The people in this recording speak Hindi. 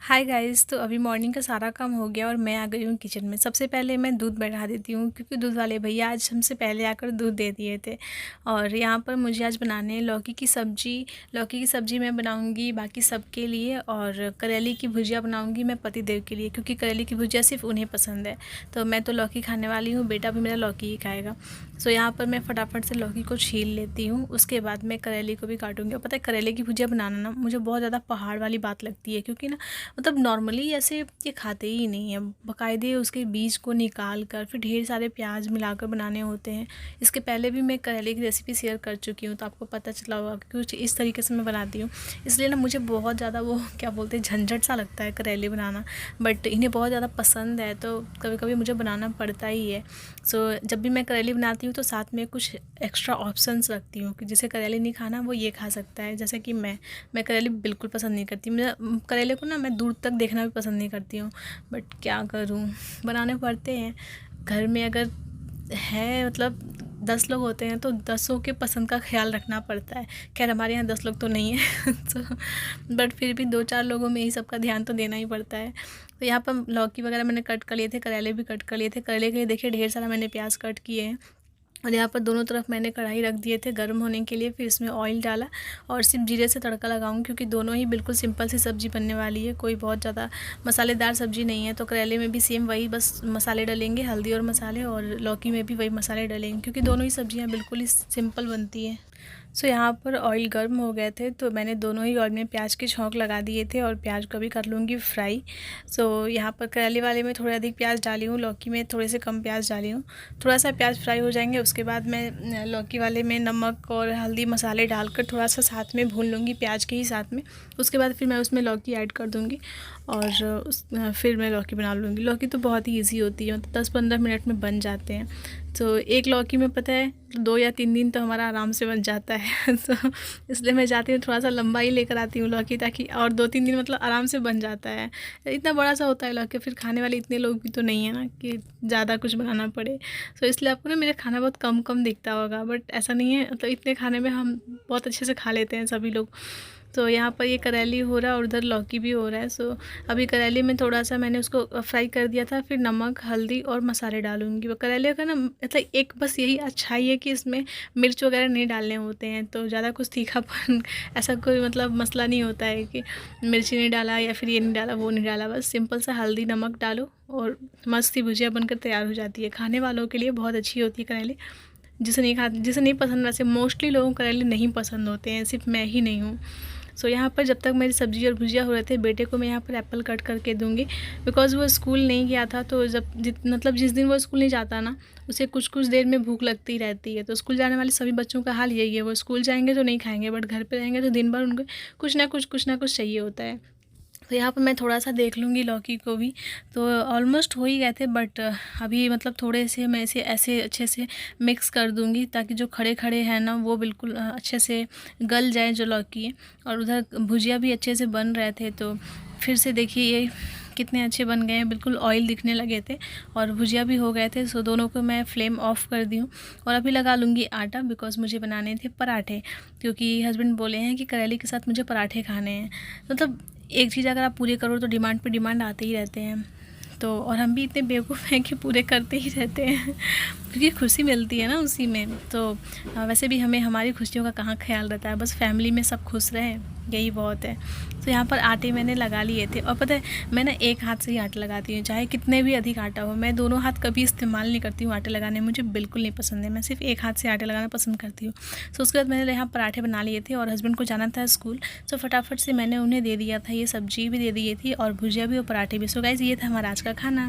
Hi guys. तो अभी मॉर्निंग का सारा काम हो गया और मैं आ गई हूँ किचन में। सबसे पहले मैं दूध बढ़ा देती हूँ क्योंकि दूध वाले भैया आज हमसे पहले आकर दूध दे दिए थे। और यहाँ पर मुझे आज बनाने हैं लौकी की सब्ज़ी। लौकी की सब्ज़ी मैं बनाऊँगी बाकी सबके लिए, और करेले की भुजिया बनाऊँगी मैं पति देव के लिए, क्योंकि करेले की भुजिया सिर्फ उन्हें पसंद है। तो मैं तो लौकी खाने वाली हूँ, बेटा भी मेरा लौकी ही खाएगा। सो यहाँ पर मैं फटाफट से लौकी को छील लेती हूँ, उसके बाद मैं करेले को भी काटूँगी। और पता है, करेले की भुजिया बनाना ना मुझे बहुत ज़्यादा पहाड़ वाली बात लगती है, क्योंकि ना मतलब नॉर्मली ऐसे ये खाते ही नहीं है। बाकायदे उसके बीज को निकाल कर फिर ढेर सारे प्याज मिलाकर बनाने होते हैं। इसके पहले भी मैं करेले की रेसिपी शेयर कर चुकी हूँ, तो आपको पता चला होगा कि कुछ इस तरीके से मैं बनाती हूँ। इसलिए ना मुझे बहुत ज़्यादा वो क्या बोलते हैं, झंझट सा लगता है करेले बनाना। बट इन्हें बहुत ज़्यादा पसंद है, तो कभी कभी मुझे बनाना पड़ता ही है। सो जब भी मैं करेले बनाती हूँ तो साथ में कुछ एक्स्ट्रा ऑप्शंस रखती हूँ कि जिसे करेले नहीं खाना वो ये खा सकता है। जैसे कि मैं करेले बिल्कुल पसंद नहीं करती। मैं करेले को ना मैं दूर तक देखना भी पसंद नहीं करती हूँ, बट क्या करूँ, बनाने पड़ते हैं। घर में अगर है मतलब 10 लोग होते हैं तो 10 के पसंद का ख्याल रखना पड़ता है। खैर हमारे यहाँ 10 लोग तो नहीं है तो बट फिर भी 2-4 लोगों में ही सबका ध्यान तो देना ही पड़ता है। तो यहाँ पर लौकी वगैरह मैंने कट कर लिए थे, करेले भी कट कर लिए थे। करेले के लिए देखिए ढेर सारा मैंने प्याज कट किए हैं। और यहाँ पर दोनों तरफ मैंने कढ़ाई रख दिए थे गर्म होने के लिए। फिर इसमें ऑयल डाला और सिर्फ जीरे से तड़का लगाऊंगी, क्योंकि दोनों ही बिल्कुल सिंपल सी सब्ज़ी बनने वाली है, कोई बहुत ज़्यादा मसालेदार सब्ज़ी नहीं है। तो करेले में भी सेम वही बस मसाले डलेंगे, हल्दी और मसाले, और लौकी में भी वही मसाले डलेंगे, क्योंकि दोनों ही सब्ज़ियाँ बिल्कुल ही सिंपल बनती हैं। सो यहाँ पर ऑयल गर्म हो गए थे तो मैंने दोनों ही ऑयल में प्याज के छौंक लगा दिए थे, और प्याज को भी कर लूँगी फ्राई। सो यहाँ पर करेले वाले में थोड़े अधिक प्याज डाली हूँ, लौकी में थोड़े से कम प्याज डाली हूँ। थोड़ा सा प्याज फ्राई हो जाएंगे, उसके बाद मैं लौकी वाले में नमक और हल्दी मसाले डालकर थोड़ा सा साथ में भून लूँगी, प्याज के ही साथ में। उसके बाद फिर मैं उसमें लौकी ऐड कर दूँगी और फिर मैं लौकी बना लूँगी। लौकी तो बहुत ही ईजी होती है, मतलब 10-15 मिनट में बन जाते हैं। तो एक लौकी में पता है 2 या 3 दिन तो हमारा आराम से बन जाता है तो इसलिए मैं चाहती हूँ थोड़ा सा लंबा ही लेकर आती हूँ लौकी, ताकि और 2-3 दिन मतलब आराम से बन जाता है। इतना बड़ा सा होता है लौकी, फिर खाने वाले इतने लोग भी तो नहीं है ना कि ज़्यादा कुछ बनाना पड़े। तो इसलिए आपको ना मेरा खाना बहुत कम कम दिखता होगा, बट ऐसा नहीं है, मतलब इतने खाने में हम बहुत अच्छे से खा लेते हैं सभी लोग। तो यहाँ पर ये करेली हो रहा है और उधर लौकी भी हो रहा है। सो अभी करेले में थोड़ा सा मैंने उसको फ्राई कर दिया था, फिर नमक हल्दी और मसाले डालूंगी। वो करेले का ना मतलब एक बस यही अच्छाई है कि इसमें मिर्च वगैरह नहीं डालने होते हैं, तो ज़्यादा कुछ तीखापन ऐसा कोई मतलब मसला नहीं होता है कि मिर्ची नहीं डाला या फिर ये नहीं डाला वो नहीं डाला। बस सिंपल सा हल्दी नमक डालो और मस्त सी भुजिया बनकर तैयार हो जाती है। खाने वालों के लिए बहुत अच्छी होती है करेले। जिसे नहीं पसंद, वैसे मोस्टली लोगों को करेले नहीं पसंद होते हैं, सिर्फ मैं ही नहीं हूँ। सो यहाँ पर जब तक मेरी सब्ज़ी और भुजिया हो रहे थे, बेटे को मैं यहाँ पर एप्पल कट करके दूँगी, बिकॉज़ वो स्कूल नहीं गया था। तो मतलब जिस दिन वो स्कूल नहीं जाता ना, उसे कुछ कुछ देर में भूख लगती रहती है। तो स्कूल जाने वाले सभी बच्चों का हाल यही है, वो स्कूल जाएंगे तो नहीं खाएंगे, बट घर पे रहेंगे तो दिन भर उनको कुछ ना कुछ चाहिए होता है। तो यहाँ पर मैं थोड़ा सा देख लूँगी लौकी को भी। तो ऑलमोस्ट हो ही गए थे, बट अभी मतलब थोड़े से मैं इसे ऐसे अच्छे से मिक्स कर दूँगी, ताकि जो खड़े खड़े हैं ना वो बिल्कुल अच्छे से गल जाए जो लौकी है। और उधर भुजिया भी अच्छे से बन रहे थे, तो फिर से देखिए ये कितने अच्छे बन गए हैं, बिल्कुल ऑयल दिखने लगे थे और भुजिया भी हो गए थे। सो दोनों को मैं फ्लेम ऑफ कर दी हूँ और अभी लगा लूँगी आटा, बिकॉज़ मुझे बनाने थे पराठे, क्योंकि हस्बैंड बोले हैं कि करेले के साथ मुझे पराठे खाने हैं। मतलब एक चीज़ अगर आप पूरी करो तो डिमांड पे डिमांड आते ही रहते हैं। तो और हम भी इतने बेवकूफ़ हैं कि पूरे करते ही रहते हैं क्योंकि खुशी मिलती है ना उसी में। तो वैसे भी हमें हमारी खुशियों का कहाँ ख्याल रहता है, बस फैमिली में सब खुश रहें यही बहुत है। तो यहाँ पर आटे मैंने लगा लिए थे, और पता है मैं ना एक हाथ से ही आटा लगाती हूँ, चाहे कितने भी अधिक आटा हो। मैं दोनों हाथ कभी इस्तेमाल नहीं करती हूँ आटे लगाने में, मुझे बिल्कुल नहीं पसंद है। मैं सिर्फ एक हाथ से आटे लगाना पसंद करती हूँ। सो उसके बाद मैंने यहाँ पराठे बना लिए थे और हस्बैंड को जाना था स्कूल, सो फटाफट से मैंने उन्हें दे दिया था। ये सब्जी भी दे दी थी और भुजिया भी और पराठे भी। सो गाइस ये था हमारा आज का खाना।